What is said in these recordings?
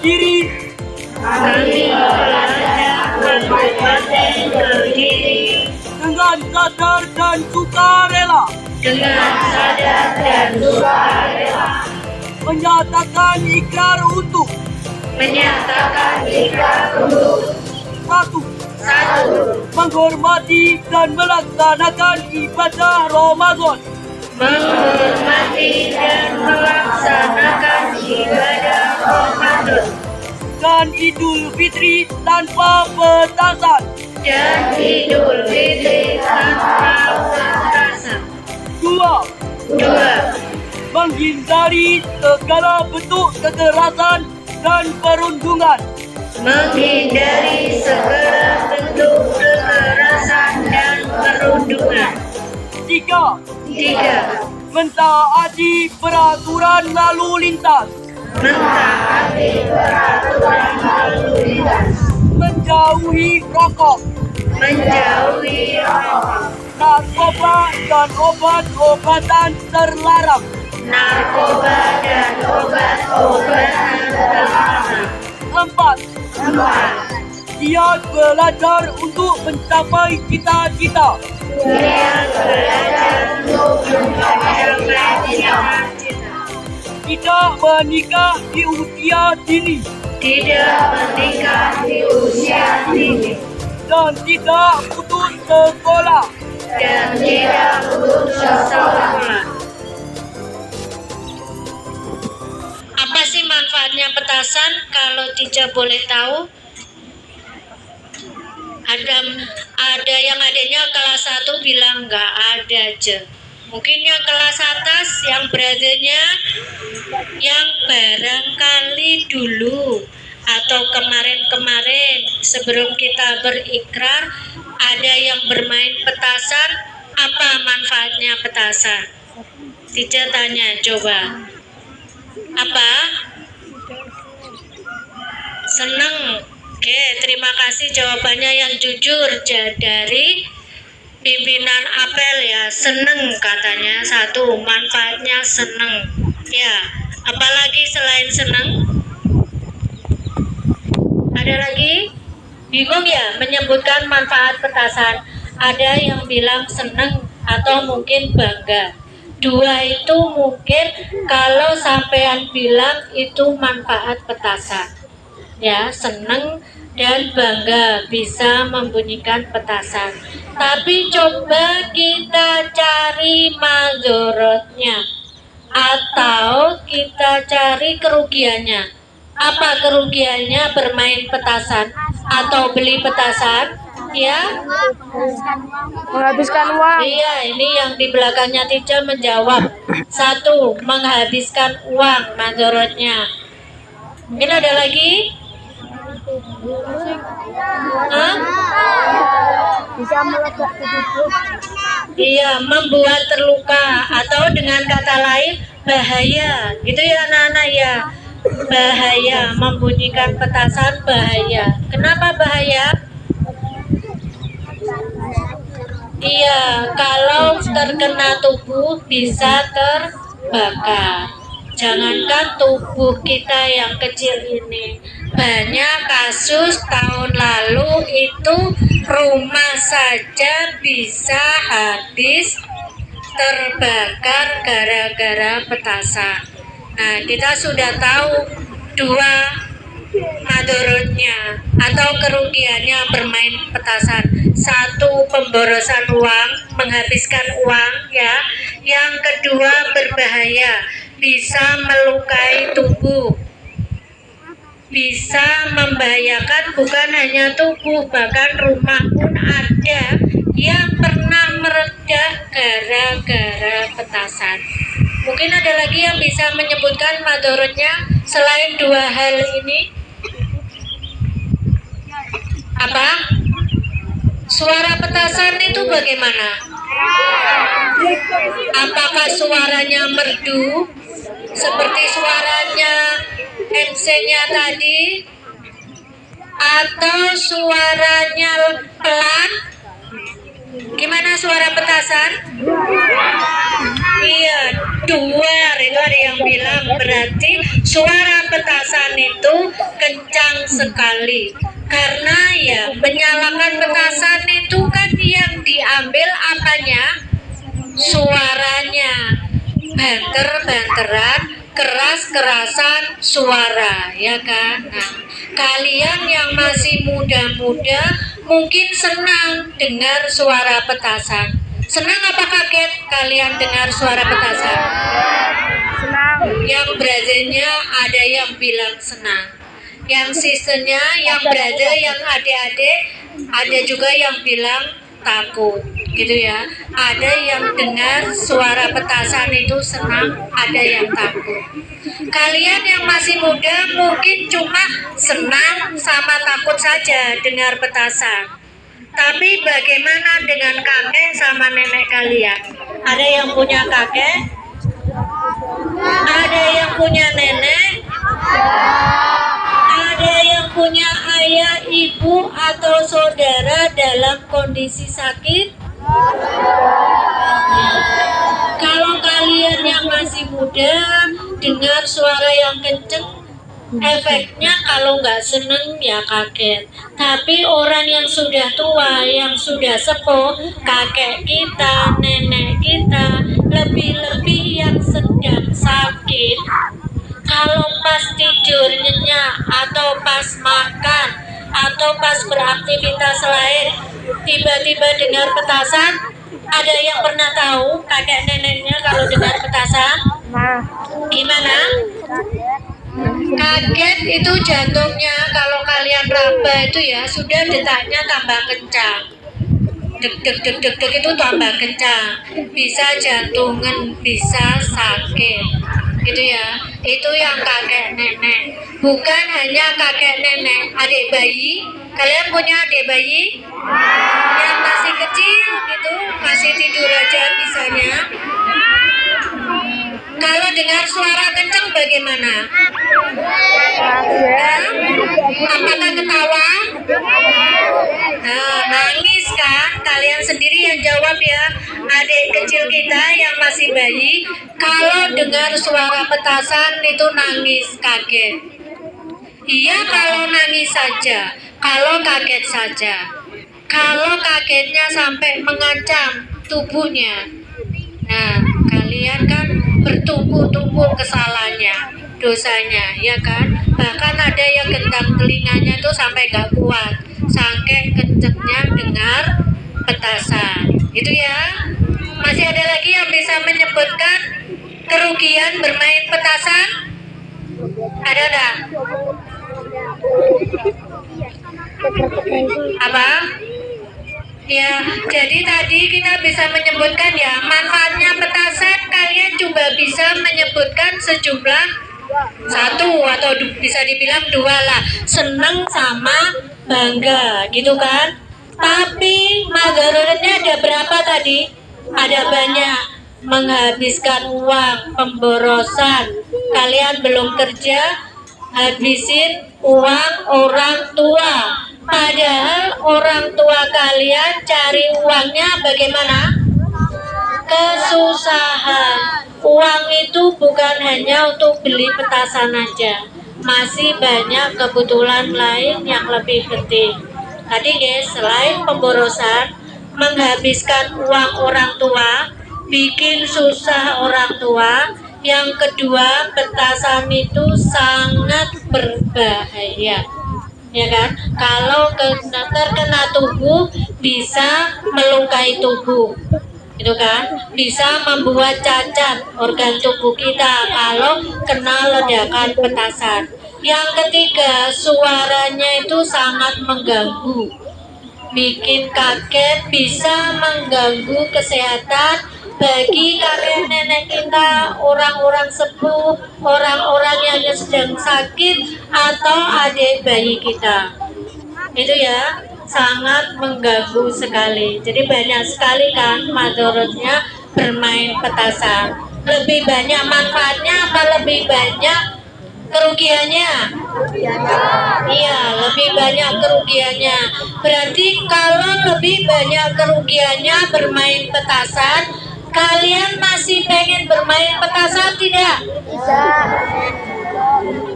diri kami belajar berkompeten berdiri dengan sadar dan sukarela, dengan sadar dan sukarela, menyatakan ikrar untuk menyatakan ikrar untuk satu, menghormati dan melaksanakan ibadah Ramadan, menghormati dan melaksanakan ibadah Ramadan dan Idul Fitri tanpa batasan. dan Idul Fitri tanpa batasan. Dua, menghindari segala bentuk kekerasan dan perundungan. Menghindari segala bentuk kekerasan dan perundungan. Tiga, mentaati peraturan lalu lintas. Mentaati peraturan lalu lintas. Menjauhi rokok, Menjauhi rokok, narkoba dan obat-obatan terlarang. narkoba dan obat-obatan terlarang. Empat, giat belajar untuk mencapai cita-cita. Dia belajar untuk mencapai cita-cita. Tidak menikah di usia dini Tidak menikah di usia dini dan tidak putus sekolah. dan tidak putus sekolah. Apa sih manfaatnya petasan? Kalau Tica boleh tahu, ada yang adanya kelas 1 bilang nggak ada aja. Mungkin yang kelas atas, yang beradanya, yang barangkali dulu atau kemarin-kemarin sebelum kita berikrar ada yang bermain petasan. Apa manfaatnya petasan? Tica tanya, coba. Apa? Seneng. Oke, terima kasih jawabannya yang jujur dari pimpinan apel ya. Seneng katanya. Satu, manfaatnya seneng. Ya, apalagi selain seneng? Ada lagi? Bingung ya menyebutkan manfaat petasan. Ada yang bilang seneng atau mungkin bangga. Dua itu mungkin kalau sampean bilang itu manfaat petasan. Ya, seneng dan bangga bisa membunyikan petasan. Tapi coba kita cari mazorotnya atau kita cari kerugiannya. Apa kerugiannya bermain petasan atau beli petasan? Ya, Menghabiskan uang. iya, ini yang di belakangnya Tica menjawab. Satu, menghabiskan uang mazorotnya. Mungkin ada lagi? Hah? Bisa meledak ke tubuh. Iya, membuat terluka atau dengan kata lain bahaya. Gitu ya anak-anak ya. Bahaya, membunyikan petasan bahaya. Kenapa bahaya? Iya, kalau terkena tubuh bisa terbakar. Jangankan tubuh kita yang kecil ini, banyak kasus tahun lalu itu rumah saja bisa habis terbakar gara-gara petasan. Nah, kita sudah tahu dua madorotnya atau kerugiannya bermain petasan. Satu, pemborosan uang, menghabiskan uang ya. Yang kedua, berbahaya, bisa melukai tubuh, bisa membahayakan bukan hanya tubuh, bahkan rumah pun ada yang pernah meledak gara-gara petasan. Mungkin ada lagi yang bisa menyebutkan madorotnya selain dua hal ini? Apa? Suara petasan itu bagaimana? Apakah suaranya merdu seperti suaranya MC-nya tadi, atau suaranya pelan? Gimana suara petasan? Iya, duar, itu ada yang bilang berarti suara petasan petasan itu kencang sekali. Karena ya menyalakan petasan itu kan yang diambil apanya? Suaranya. Banter-banteran, keras-kerasan suara, ya kan? Nah, kalian yang masih muda-muda mungkin senang dengar suara petasan. Senang apa kaget kalian dengar suara petasan? Senang. Yang brothernya ada yang bilang senang, yang sisternya, yang brother, yang adik-adik, ada juga yang bilang takut, gitu ya. Ada yang dengar suara petasan itu senang, ada yang takut. Kalian yang masih muda mungkin cuma senang sama takut saja dengar petasan. Tapi bagaimana dengan kakek sama nenek kalian? Ada yang punya kakek? Ada yang punya nenek? Ada yang punya ayah, ibu, atau saudara dalam kondisi sakit? Kalau kalian yang masih muda dengar suara yang kenceng, efeknya kalau nggak seneng ya kaget. Tapi orang yang sudah tua, yang sudah sepuh, kakek kita, nenek kita, lebih-lebih yang sedang sakit, kalau pas tidur nyenyak atau pas makan atau pas beraktivitas lain tiba-tiba dengar petasan, ada yang pernah tahu kakek neneknya kalau dengar petasan Nah, gimana? Kaget itu jantungnya, kalau kalian raba itu ya sudah detaknya tambah kencang. Deg deg deg deg deg itu tambah kencang, bisa jantungan, bisa sakit, gitu ya. Itu yang kakek nenek. Bukan hanya kakek nenek, adik bayi. Kalian punya adik bayi yang masih kecil gitu, masih tidur aja misalnya. Kalau dengar suara kencang bagaimana? Hah? Apakah ketawa? Nah, nangis kan? Kalian sendiri yang jawab ya. Adik kecil kita yang masih bayi, kalau dengar suara petasan itu nangis, kaget. Iya, kalau nangis saja, kalau kaget saja. Kalau kagetnya sampai mengancam tubuhnya, nah kalian kan bertumpuk-tumpuk kesalahannya, dosanya, ya kan? Bahkan ada yang gendang telinganya itu sampai gak kuat, saking kencengnya dengar petasan. Itu ya. Masih ada lagi yang bisa menyebutkan kerugian bermain petasan? Ada enggak? Apa? Ya, jadi tadi kita bisa menyebutkan ya, manfaatnya petasan kalian juga bisa menyebutkan sejumlah satu atau bisa dibilang dua lah, seneng sama bangga, gitu kan? Tapi madaratnya ada berapa tadi? Ada banyak, menghabiskan uang, pemborosan. Kalian belum kerja, habisin uang orang tua. Padahal orang tua kalian cari uangnya bagaimana? Kesusahan. Uang itu bukan hanya untuk beli petasan aja, masih banyak kebutuhan lain yang lebih penting. Tadi guys, selain pemborosan, menghabiskan uang orang tua, bikin susah orang tua. Yang kedua, petasan itu sangat berbahaya, ya kan? Kalau terkena tubuh bisa melukai tubuh, itu kan? Bisa membuat cacat organ tubuh kita kalau kena ledakan petasan. Yang ketiga, suaranya itu sangat mengganggu, bikin kaget, bisa mengganggu kesehatan bagi kakek nenek kita, orang-orang sepuh, orang-orang yang sedang sakit, atau adik bayi kita. Itu ya, sangat mengganggu sekali. Jadi banyak sekali kan madorotnya bermain petasan. Lebih banyak manfaatnya apa lebih banyak kerugiannya? Iya, lebih banyak kerugiannya. Berarti kalau lebih banyak kerugiannya bermain petasan, kalian masih pengen bermain petasan tidak?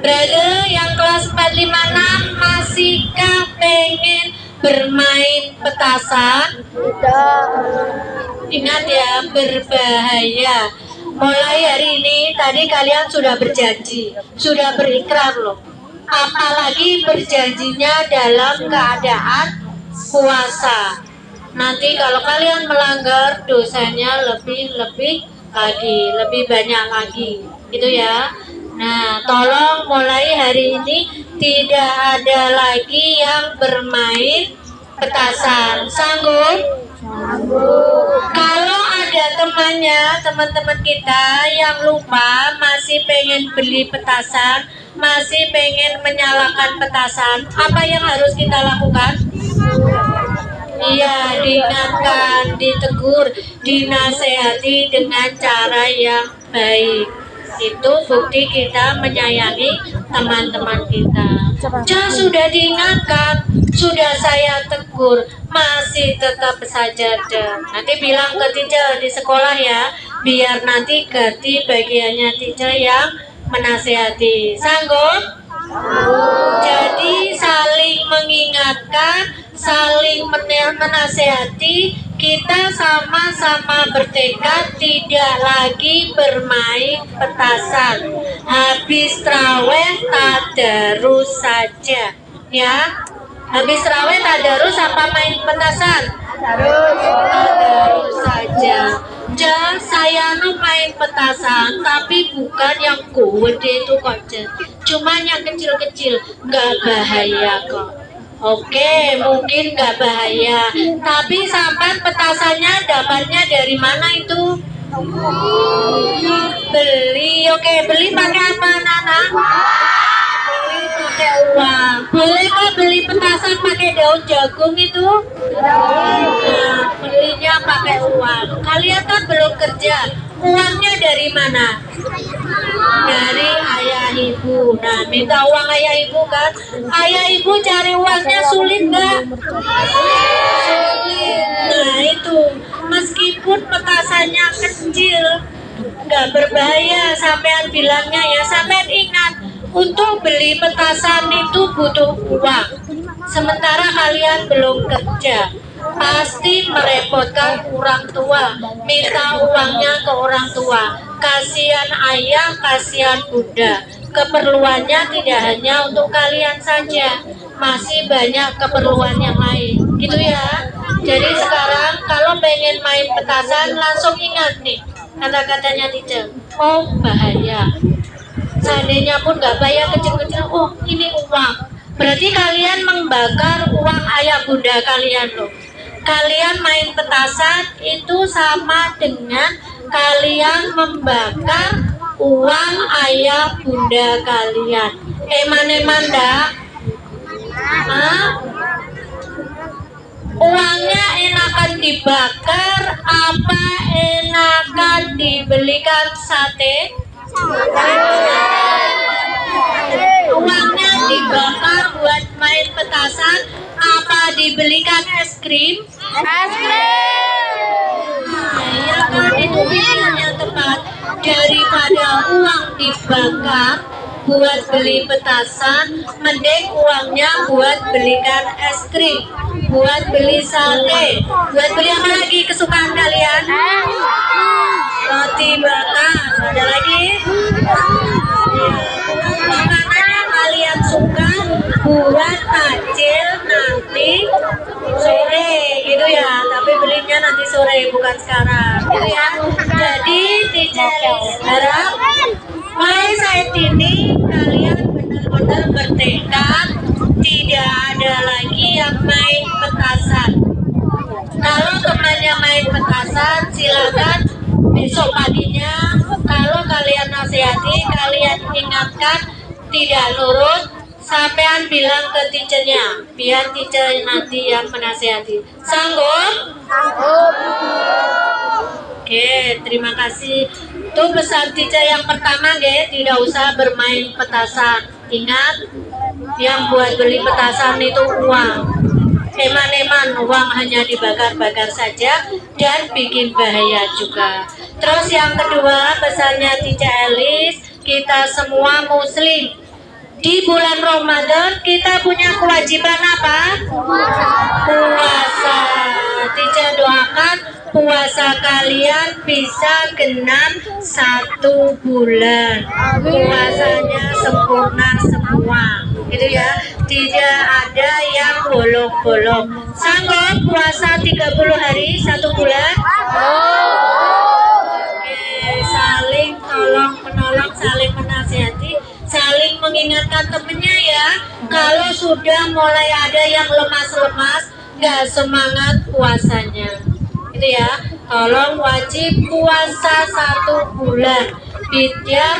Brother yang kelas 456 masihkah pengen bermain petasan? Ingat ya, berbahaya. Mulai hari ini tadi kalian sudah berjanji, sudah berikrar loh. Apalagi berjanjinya dalam keadaan puasa. Nanti kalau kalian melanggar dosanya lebih lagi, lebih banyak lagi, gitu ya. Nah, tolong mulai hari ini tidak ada lagi yang bermain petasan. Sanggup? Kalau ada teman-teman kita yang lupa masih pengen beli petasan, masih pengen menyalakan petasan, apa yang harus kita lakukan? Iya, diingatkan, ditegur, dinasehati dengan cara yang baik. Itu bukti kita menyayangi teman-teman kita. Jangan sudah diingatkan, sudah saya tegur, masih tetap saja nanti bilang ke teacher di sekolah ya, biar nanti ganti bagiannya teacher yang menasehati. Sanggup? Jadi saling mengingatkan, saling menasehati, kita sama-sama bertekad tidak lagi bermain petasan. Habis traweh tadarus saja, ya. Habis traweh tadarus apa main petasan? Tadarus saja. Jangan saya main petasan, tapi bukan yang gede itu kok, cuma yang kecil-kecil, nggak bahaya kok. Oke, mungkin nggak bahaya, tapi sampan petasannya dapatnya dari mana itu? Beli. Oke, beli pakai apa, Nana? Beli pakai uang. Boleh kok beli petasan pakai daun jagung itu? Nah, belinya pakai uang. Kalian kan belum kerja, uangnya dari mana? Dari ayah ibu. Nah, minta uang ayah ibu kan? Ayah ibu cari uangnya sulit nggak? Sulit. Nah itu, meskipun petasannya kecil, nggak berbahaya. Sampean bilangnya ya, sampean ingat, untuk beli petasan itu butuh uang. Sementara kalian belum kerja, pasti merepotkan orang tua, minta uangnya ke orang tua. Kasihan ayah, kasihan bunda. Keperluannya tidak hanya untuk kalian saja, masih banyak keperluan yang lain, gitu ya. Jadi sekarang kalau pengen main petasan langsung ingat nih kata-katanya teacher. Oh bahaya. Seandainya pun nggak bayar kecil-kecil, oh ini uang. Berarti kalian membakar uang ayah bunda kalian loh. Kalian main petasan itu sama dengan kalian membakar uang ayah bunda kalian. Eman-eman dah? Uangnya enakan dibakar apa enakan dibelikan sate? Uangnya dibakar buat main petasan apa dibelikan es krim? Es krim. Iya kan, itu pilihan yang tepat. Daripada uang dibakar buat beli petasan, mending uangnya buat belikan es krim, buat beli sate, buat beli apa lagi kesukaan kalian? Roti bakar. Ada lagi? Makanan yang kalian suka buat takjil nanti sore gitu ya, tapi belinya nanti sore bukan sekarang gitu ya. Jadi teacher harap mulai saat ini kalian benar-benar bertekad tidak ada lagi yang main petasan. Kalau temannya main petasan silakan besok paginya, kalau kalian nasihati, kalian ingatkan tidak nurut, sampean bilang ke teachernya, biar teacher nanti yang menasihati. Sanggup? Oke, terima kasih. Itu pesan teacher yang pertama, tidak usah bermain petasan. Ingat, yang buat beli petasan itu uang. Eman-eman, uang hanya dibakar-bakar saja dan bikin bahaya juga. Terus yang kedua, pesannya Teacher Elis, kita semua muslim. Di bulan Ramadan kita punya kewajiban apa? Puasa. Tica doakan puasa kalian bisa genap 1 bulan. Puasanya sempurna semua. Gitu ya. Tidak ada yang bolong-bolong. Sanggup puasa 30 hari 1 bulan? Saling tolong menolong, saling menasihati, saling mengingatkan temennya ya. Kalau sudah mulai ada yang lemas-lemas, nggak semangat puasanya, gitu ya. Tolong wajib puasa 1 bulan biar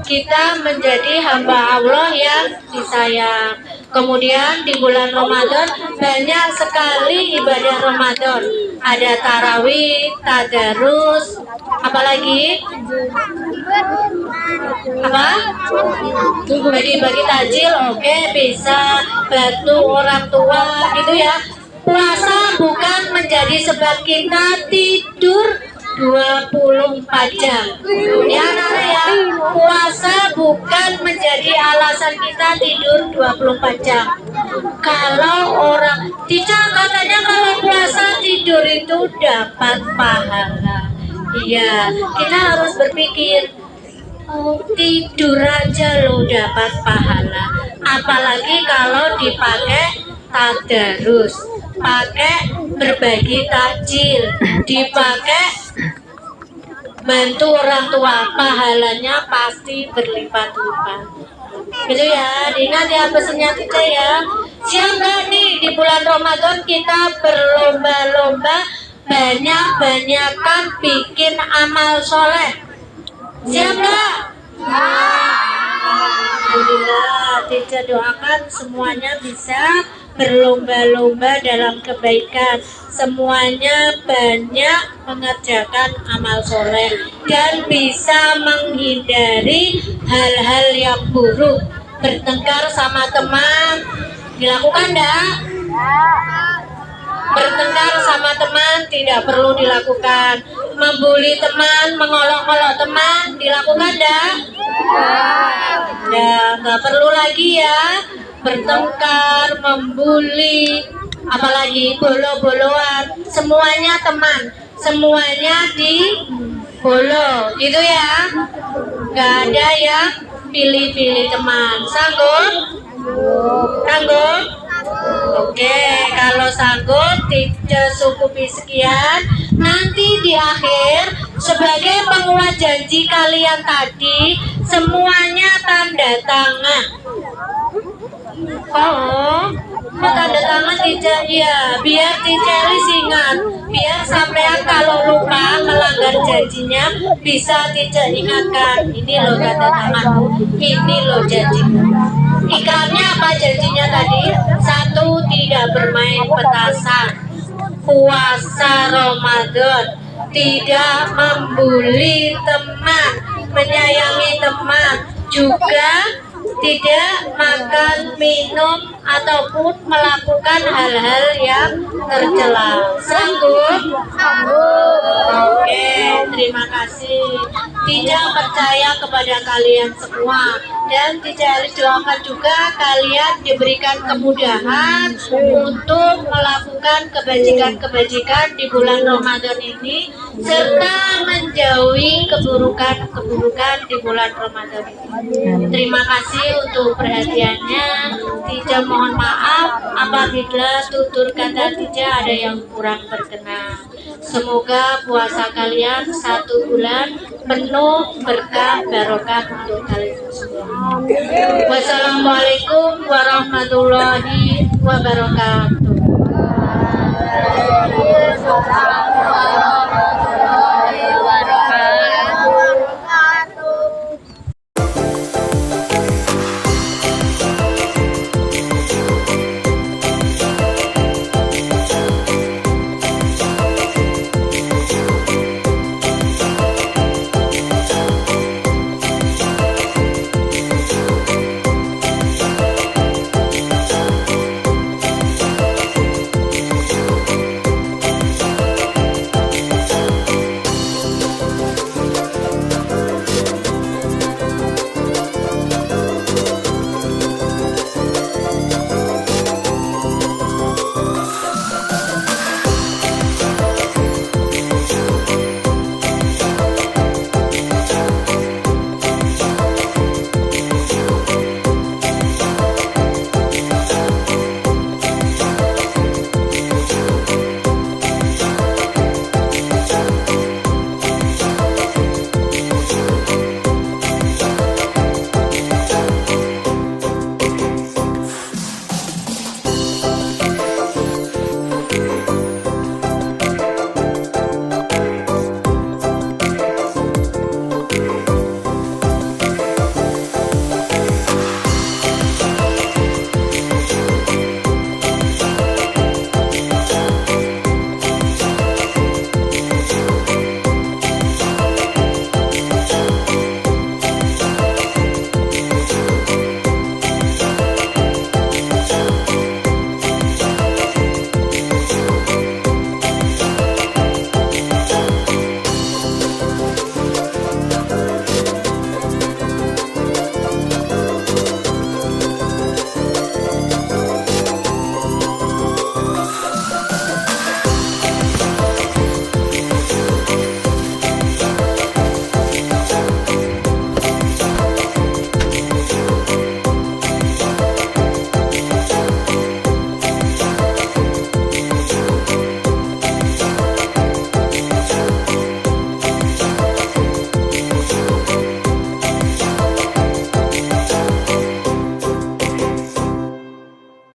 kita menjadi hamba Allah yang disayang. Kemudian di bulan Ramadan banyak sekali ibadah Ramadan. Ada tarawih, tadarus, apalagi apa? Bagi-bagi takjil, oke, bisa bantu orang tua, gitu ya. Puasa bukan menjadi sebab kita tidur 24 jam. Ya, ya. Puasa bukan menjadi alasan kita tidur 24 jam. Kalau orang tidak, katanya kalau puasa tidur itu dapat pahala. Iya, kita harus berpikir, oh, tidur aja lo dapat pahala. Apalagi kalau dipakai tadarus, pakai berbagi takjil, dipakai bantu orang tua, pahalanya pasti berlipat-lipat. Gitu ya, ingat ya pesannya kita ya. Siap nggak nih di bulan Ramadan kita berlomba-lomba banyak-banyakan bikin amal soleh. Siap nggak? Alhamdulillah, Tica doakan semuanya bisa berlomba-lomba dalam kebaikan, semuanya banyak mengerjakan amal soleh dan bisa menghindari hal-hal yang buruk. Bertengkar sama teman dilakukan enggak? Bertengkar sama teman tidak perlu dilakukan. Membuli teman, mengolok-olok teman dilakukan enggak? Ya, nggak perlu lagi ya bertengkar, membuli, apalagi bolo-boloan. Semuanya teman, semuanya di bolo, gitu ya. Nggak ada yang pilih-pilih teman. Sanggup? Sanggup? Oke, kalau sanggup tidak cukupi sekian. Nanti di akhir sebagai penguat janji kalian tadi semuanya tanda tangan. Oh, tanda tangan tidak ya, biar Ticelis ingat, biar sampean kalau lupa melanggar janjinya bisa tidak ingatkan. Ini loh tanda tanganmu, ini loh janjimu. Iklannya apa janjinya tadi? 1, tidak bermain petasan, puasa Ramadan, tidak membuli teman, menyayangi teman, juga tidak makan, minum, ataupun melakukan hal-hal yang tercela. Sanggup? Oke, terima kasih. Tidak percaya kepada kalian semua, dan tidak doakan juga kalian diberikan kemudahan untuk melakukan kebajikan-kebajikan di bulan Ramadan ini, serta menjauhi keburukan-keburukan di bulan Ramadan ini. Terima kasih untuk perhatiannya. Tica mohon maaf apabila tutur kata Tica ada yang kurang berkenan. Semoga puasa kalian 1 bulan penuh berkah barokah untuk kalian semua. Wassalamualaikum warahmatullahi wabarakatuh.